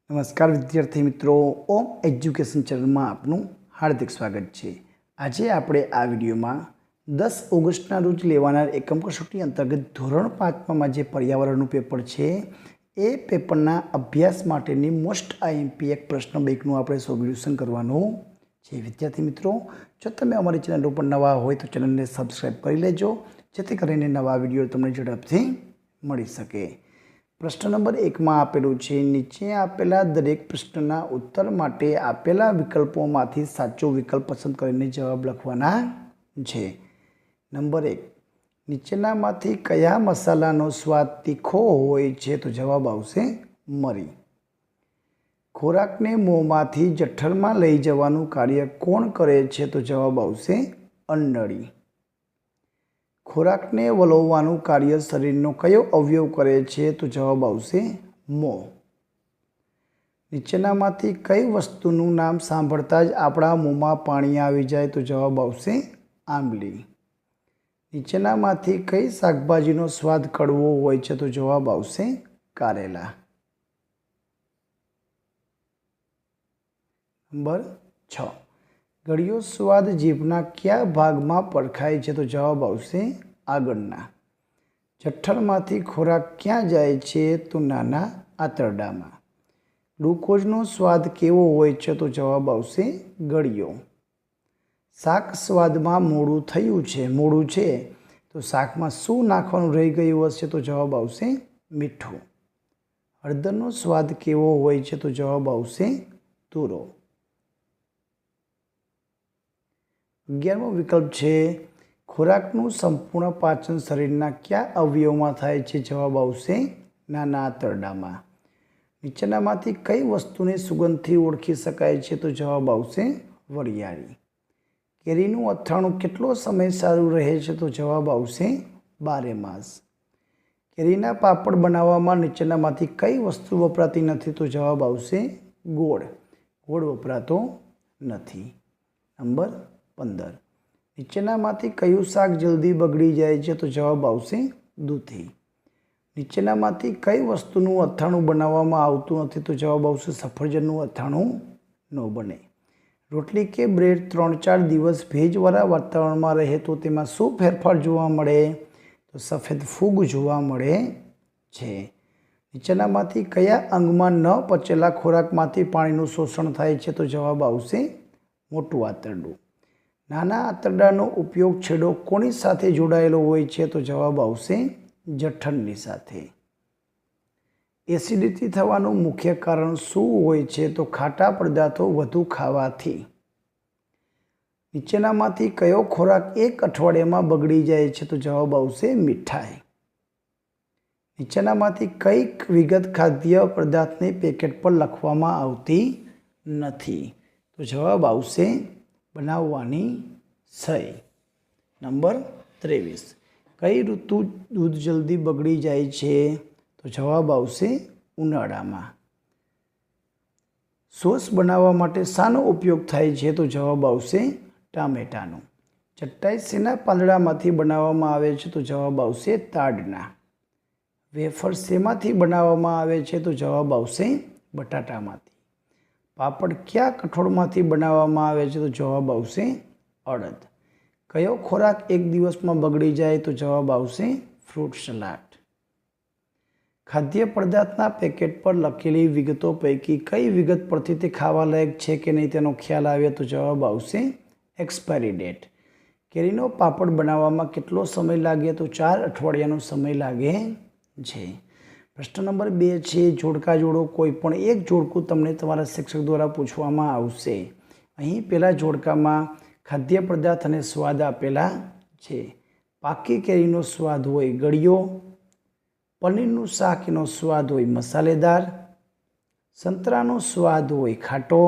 નમસ્કાર વિદ્યાર્થી મિત્રો, ઓમ એજ્યુકેશન ચેનલમાં આપનું હાર્દિક સ્વાગત છે। આજે આપણે આ વિડીયોમાં 10 ઓગસ્ટના રોજ લેવાનાર એકમ કસોટી અંતર્ગત ધોરણ 5માં જે પર્યાવરણનું પેપર છે એ પેપરના અભ્યાસ માટેની મોસ્ટ આઈએમપી એક પ્રશ્ન બેંકનું આપણે સોલ્યુશન કરવાનું છે। વિદ્યાર્થી મિત્રો, જો તમે અમારી ચેનલ ઉપર નવા હોય તો ચેનલને સબસ્ક્રાઈબ કરી લેજો, જેથી કરીને નવા વિડીયો તમને ઝડપથી મળી શકે। प्रश्न नंबर 1 में आपेलू है, नीचे आपेला दरेक प्रश्नना उत्तर माटे आपेला विकल्पोमांथी साचो विकल्प पसंद करीने जवाब लखवाना छे। नंबर 1, नीचेनामांथी कया मसालानो स्वाद तीखो होय छे? तो जवाब आवशे मरी। खोराकने मोंमांथी जठरमा लई जवानुं कार्य कोण करे छे? तो जवाब आवशे अंडળી। खोराक ने वलोववानुं कार्य शरीरनो कयो अवयव करे छे? तो जवाब आवशे मों। नीचेनामांथी कई वस्तुनुं नाम सांभळता ज आपणा मोंमां पाणी आवी जाय? तो जवाब आवशे आंबली। नीचेनामांथी कई शाकभाजीनो स्वाद कड़वो होय छे? तो जवाब आवशे कारेला। नंबर 6, गळियो स्वाद जीभना क्या भागमां परखाय छे? तो जवाब आवशे आगळना। जठरमांथी खोराक क्यां जाय छे? तो नाना आंतरडामां। ग्लूकोजनो स्वाद केवो होय छे? तो जवाब आवशे गळियो। शाक स्वादमां मोडुं थयुं छे, मोडुं छे तो शाकमां शुं नाखवानुं रही गयुं हशे? तो जवाब आवशे मीठुं। हळदरनो स्वाद केवो होय छे? तो जवाब आवशे तुरो। 11मो विकल्प है, खोराकનું संपूर्ण पाचन शरीरना क्या अवयवमां थाय छे? जवाब आवशे नाना आंतरडामां। नीचेनामांथी कई वस्तुने सुगंधथी ओळखी शकाय छे? तो जवाब आवशे वरियाળી। केरीनुं અથાણું કેટલો સમય સારું રહે છે? તો જવાબ આવશે 12 માસ। કેરીના પાપડ બનાવવામાં નીચેનામાંથી કઈ વસ્તુ વપરાતી નથી? તો જવાબ આવશે ગોળ। ગોળ વપરાતો નથી। નંબર 15, નીચેનામાંથી કયું શાક જલ્દી બગડી જાય છે? તો જવાબ આવશે દૂધી। નીચેનામાંથી કઈ વસ્તુનું અથાણું બનાવવામાં આવતું નથી? તો જવાબ આવશે સફરજનનું અથાણું ન બને। રોટલી કે બ્રેડ 3-4 દિવસ ભેજવાળા વાતાવરણમાં રહે તો તેમાં શું ફેરફાર જોવા મળે? તો સફેદ ફૂગ જોવા મળે છે। નીચેનામાંથી કયા અંગમાં ન પચેલા ખોરાકમાંથી પાણીનું શોષણ થાય છે? તો જવાબ આવશે મોટું આંતરડું। નાના આંતરડાનો ઉપયોગ છેડો કોની સાથે જોડાયેલો હોય છે? તો જવાબ આવશે જઠરની સાથે। એસિડિટી થવાનું મુખ્ય કારણ શું હોય છે? તો ખાટા પદાર્થો વધુ ખાવાથી। નીચેનામાંથી કયો ખોરાક 1 અઠવાડિયામાં બગડી જાય છે? તો જવાબ આવશે મીઠાઈ। નીચેનામાંથી કઈ વિગત ખાદ્ય પદાર્થને પેકેટ પર લખવામાં આવતી નથી? તો જવાબ આવશે બનાવવાની સહી। નંબર 23, કઈ ઋતુ દૂધ જલ્દી બગડી જાય છે? તો જવાબ આવશે ઉનાળામાં। સોસ બનાવવા માટે શાનો ઉપયોગ થાય છે? તો જવાબ આવશે ટામેટાનો। ચટાઈ શેના પાંદડામાંથી બનાવવામાં આવે છે? તો જવાબ આવશે તાડના। વેફર શેમાંથી બનાવવામાં આવે છે? તો જવાબ આવશે બટાટામાંથી। પાપડ ક્યાં કઠોળમાંથી બનાવવામાં આવે છે? તો જવાબ આવશે અડદ। કયો ખોરાક 1 દિવસમાં બગડી જાય? તો જવાબ આવશે ફ્રૂટ સલાડ। ખાદ્ય પદાર્થના પેકેટ પર લખેલી વિગતો પૈકી કઈ વિગત પરથી તે ખાવા લાયક છે કે નહીં તેનો ખ્યાલ આવે? તો જવાબ આવશે એક્સપાયરી ડેટ। કેરીનો પાપડ બનાવવામાં કેટલો સમય લાગે? તો 4 અઠવાડિયાનો સમય લાગે છે। प्रश्न नंबर 2 है, जोड़का जोड़ो। कोईपण एक जोड़कू तमने तमारा शिक्षक द्वारा पूछवामां आवशे। अहीं पहला जोड़का में खाद्य पदार्थ अने स्वाद आपेला छे। पाकी केरीनो स्वाद होय गळियो, पनीरनुं शाकनो स्वाद होय मसालेदार, संतरानो स्वाद होय खाटो,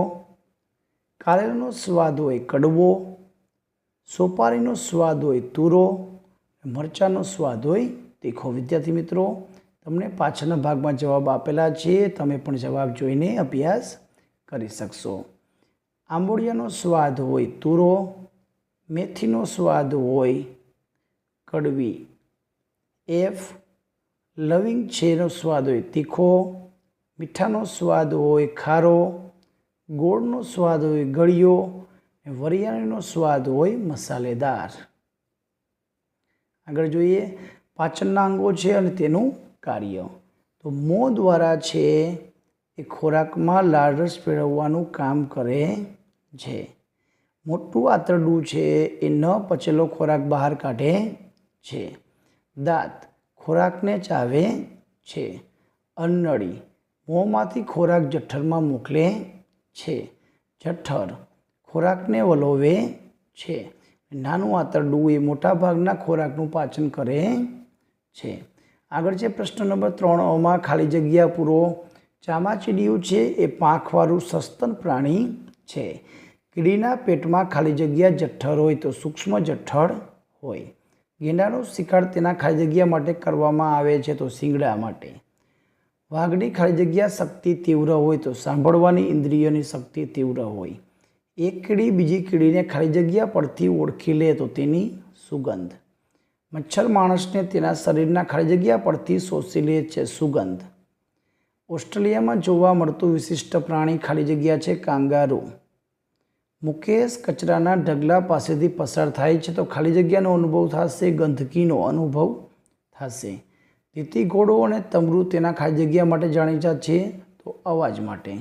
कारेलानो स्वाद होय कड़वो, सोपारीनो स्वाद होय तुरो, मरचानो स्वाद होय तीखो। विद्यार्थी मित्रों, तमने पाछळना भागमां जवाब आपेला छे, तमे पण जवाब जोईने अभ्यास करी शकशो। आंबोळियानो स्वाद होय तुरो, मेथीनो स्वाद होय कड़वी। एफ, लविंग छेनो स्वाद होय तीखो, મીઠાનો સ્વાદ હોય ખારો, ગોળનો સ્વાદ હોય ગળ્યો, વરિયાળીનો સ્વાદ હોય મસાલેદાર. આગળ જોઈએ પાચનના અંગો છે અને તેનું કાર્ય. તો મોં દ્વારા છે એ ખોરાકમાં લાળરસ મેળવવાનું કામ કરે છે. મોટું આંતરડું છે એ ન પચેલો ખોરાક બહાર કાઢે છે. દાંત ખોરાકને ચાવે છે. અન્નળી મોંમાંથી ખોરાક જઠરમાં મોકલે છે. જઠર ખોરાકને વલોવે છે. નાનું આંતરડું એ મોટાભાગના ખોરાકનું પાચન કરે છે. આગળ છે પ્રશ્ન નંબર 3 ખાલી જગ્યા પૂરો. ચામાચીડિયું છે એ પાંખવાળું સસ્તન પ્રાણી છે. કીડીના પેટમાં ખાલી જગ્યા જઠર હોય તો સૂક્ષ્મ જઠર હોય. ગેંડાનો શિકાર તેના ખાલી જગ્યા માટે કરવામાં આવે છે તો શિંગડા માટે. વાઘની ખાલી જગ્યા શક્તિ તીવ્ર હોય તો સાંભળવાની ઇન્દ્રિયની શક્તિ તીવ્ર હોય. એક કીડી બીજી કીડીને ખાલી જગ્યા પરથી ઓળખી લે તો તેની સુગંધ. મચ્છર માણસને તેના શરીરના ખાલી જગ્યા પરથી શોષી લે છે સુગંધ. ઓસ્ટ્રેલિયામાં જોવા મળતું વિશિષ્ટ પ્રાણી ખાલી જગ્યા છે કાંગારૂ. મુકેશ કચરાના ઢગલા પાસેથી પસાર થાય છે તો ખાલી જગ્યાનો અનુભવ થશે, ગંદકીનો અનુભવ થશે. તીતી ઘોડો અને તમરૂ તેના ખાલી જગ્યા માટે જાણીતા છે તો અવાજ માટે.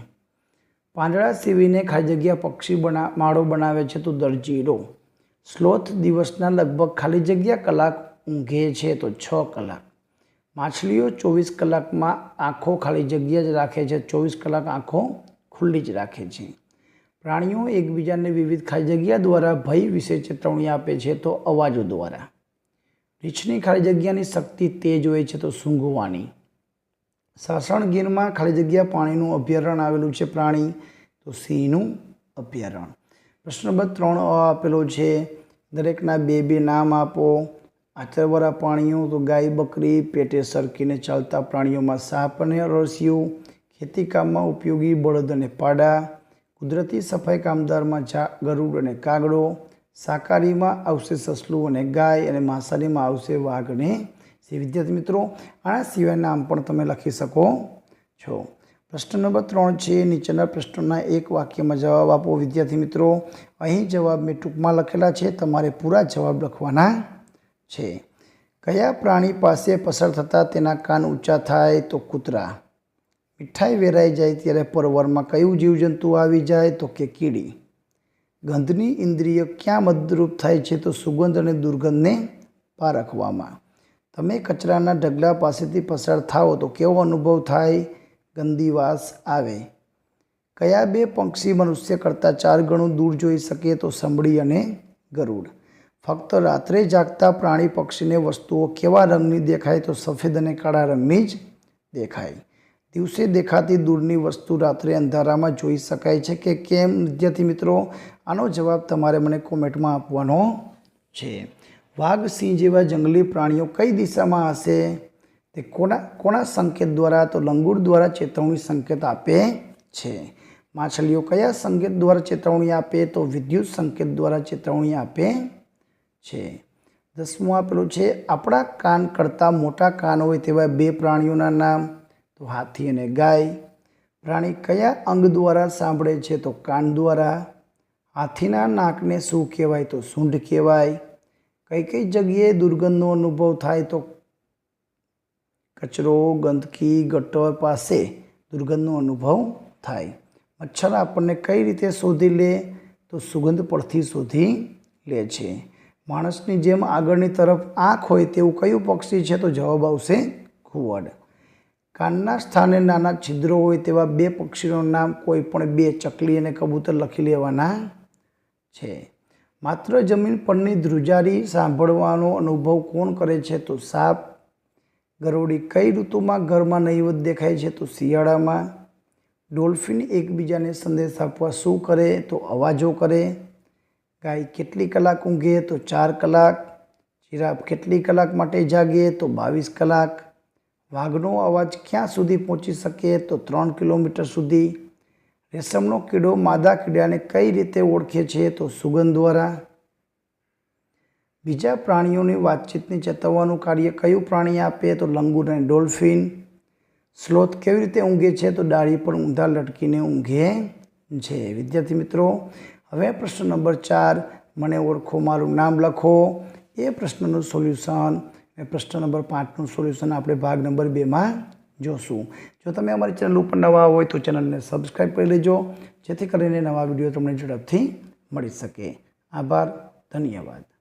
પાંદડા સીવીને ખાલી જગ્યા પક્ષી માળો બનાવે છે તો દરજીડો. સ્લોથ દિવસના લગભગ ખાલી જગ્યા કલાક ઊંઘે છે તો 6 કલાક. માછલીઓ 24 કલાકમાં આંખો ખાલી જગ્યા જ રાખે છે, 24 કલાક આંખો ખુલ્લી જ રાખે છે. પ્રાણીઓ એકબીજાને વિવિધ ખાલી જગ્યા દ્વારા ભય વિશે ચેતવણી આપે છે તો અવાજો દ્વારા. રીંછની ખાલી જગ્યાની શક્તિ તેજ હોય છે તો સૂંઘવાની. સાસણગીરમાં ખાલી જગ્યા પાણીનું અભયારણ્ય આવેલું છે પ્રાણી તો સિંહનું અભયારણ્ય. પ્રશ્ન નંબર 3 આપેલો છે. દરેકના બે નામ આપો. આચરવાળા પ્રાણીઓ તો ગાય, બકરી. પેટે સરકીને ચાલતા પ્રાણીઓમાં સાપ અને અળસિયું. ખેતીકામમાં ઉપયોગી બળદ અને પાડા. કુદરતી સફાઈ કામદારમાં ગરુડ અને કાગડો. શાકાહારીમાં આવશે સસલું અને ગાય અને માંસાહારીમાં આવશે વાઘ અને સિંહ. વિદ્યાર્થી મિત્રો આના સિવાય નામ પણ તમે લખી શકો છો. પ્રશ્ન નંબર 3 છે. નીચેના પ્રશ્નોના એક વાક્યમાં જવાબ આપો. વિદ્યાર્થી મિત્રો અહીં જવાબ મેં ટૂંકમાં લખેલા છે, તમારે પૂરા જવાબ લખવાના છે. કયા પ્રાણી પાસે પસાર થતાં તેના કાન ઊંચા થાય તો કૂતરા. મીઠાઈ વેરાઈ જાય ત્યારે પરવરમાં કયું જીવજંતુ આવી જાય તો કે કીડી. ગંધની ઇન્દ્રિય ક્યાં મદદરૂપ થાય છે તો સુગંધ અને દુર્ગંધને પારખવામાં. તમે કચરાના ઢગલા પાસેથી પસાર થાઓ તો કેવો અનુભવ થાય? ગંદી વાસ આવે. કયા બે પક્ષી મનુષ્ય કરતાં 4 ગણું દૂર જોઈ શકે તો સમડી અને ગરુડ. ફક્ત રાત્રે જાગતા પ્રાણી પક્ષીને વસ્તુઓ કેવા રંગની દેખાય તો સફેદ અને કાળા રંગની જ દેખાય. દિવસે દેખાતી દૂરની વસ્તુ રાત્રે અંધારામાં જોઈ શકાય છે કે કેમ? વિદ્યાર્થી મિત્રો આનો જવાબ તમારે મને કોમેન્ટમાં આપવાનો છે. વાઘ, સિંહ જેવા જંગલી પ્રાણીઓ કઈ દિશામાં હશે? તે કોના સંકેત દ્વારા તો લંગૂર દ્વારા ચેતવણી સંકેત આપે છે. માછલીઓ કયા સંકેત દ્વારા ચેતવણી આપે તો વિદ્યુત સંકેત દ્વારા ચેતવણી આપે છે. 10મું આપેલું છે. આપણા કાન કરતાં મોટા કાન હોય તેવા 2 પ્રાણીઓના નામ તો હાથી અને ગાય. પ્રાણી કયા અંગ દ્વારા સાંભળે છે તો કાન દ્વારા. હાથીના નાકને શું કહેવાય તો સૂંઢ કહેવાય. કઈ જગ્યાએ દુર્ગંધનો અનુભવ થાય તો કચરો, ગંદકી, ગટર પાસે દુર્ગંધનો અનુભવ થાય. મચ્છર આપણને કઈ રીતે શોધી લે તો સુગંધ પરથી શોધી લે છે. માણસની જેમ આગળની તરફ આંખ હોય તેવું કયું પક્ષી છે તો જવાબ આવશે ઘુવડ. કાનના સ્થાને નાના છિદ્રો હોય તેવા 2 પક્ષીઓનું નામ કોઈ પણ 2 ચકલી અને કબૂતર લખી લેવાના છે. માત્ર જમીન પરની ધ્રુજારી સાંભળવાનો અનુભવ કોણ કરે છે તો સાપ. ગરોળી કઈ ઋતુમાં ઘરમાં નહીવત દેખાય છે તો શિયાળામાં. ડોલ્ફિન એકબીજાને સંદેશ આપવા શું કરે તો અવાજો કરે. ગાય કેટલી કલાક ઊંઘે તો 4 કલાક. જીરાફ કેટલી કલાક માટે જાગે તો 22 કલાક. વાઘનો અવાજ ક્યાં સુધી પહોંચી શકે તો 3 કિલોમીટર સુધી. રેશમનો કીડો માદા કીડાને કઈ રીતે ઓળખે છે તો સુગંધ દ્વારા. બીજા પ્રાણીઓની વાતચીતને ચેતવવાનું કાર્ય કયું પ્રાણી આપે તો લંગૂર અને ડોલ્ફિન. સ્લોથ કેવી રીતે ઊંઘે છે? તો ડાળી પર ઊંધા લટકીને ઊંઘે છે. વિદ્યાર્થી મિત્રો, હવે પ્રશ્ન નંબર 4, મને ઓળખો, મારું નામ લખો, એ પ્રશ્નનું સોલ્યુશન અને પ્રશ્ન નંબર 5નું સોલ્યુશન આપણે ભાગ નંબર 2માં જોશું. જો તમે અમારી ચેનલ ઉપર નવા હોય તો ચેનલને સબસ્ક્રાઈબ કરી લેજો, જેથી કરીને નવા વિડીયો તમને ઝડપથી મળી શકે. આભાર, ધન્યવાદ.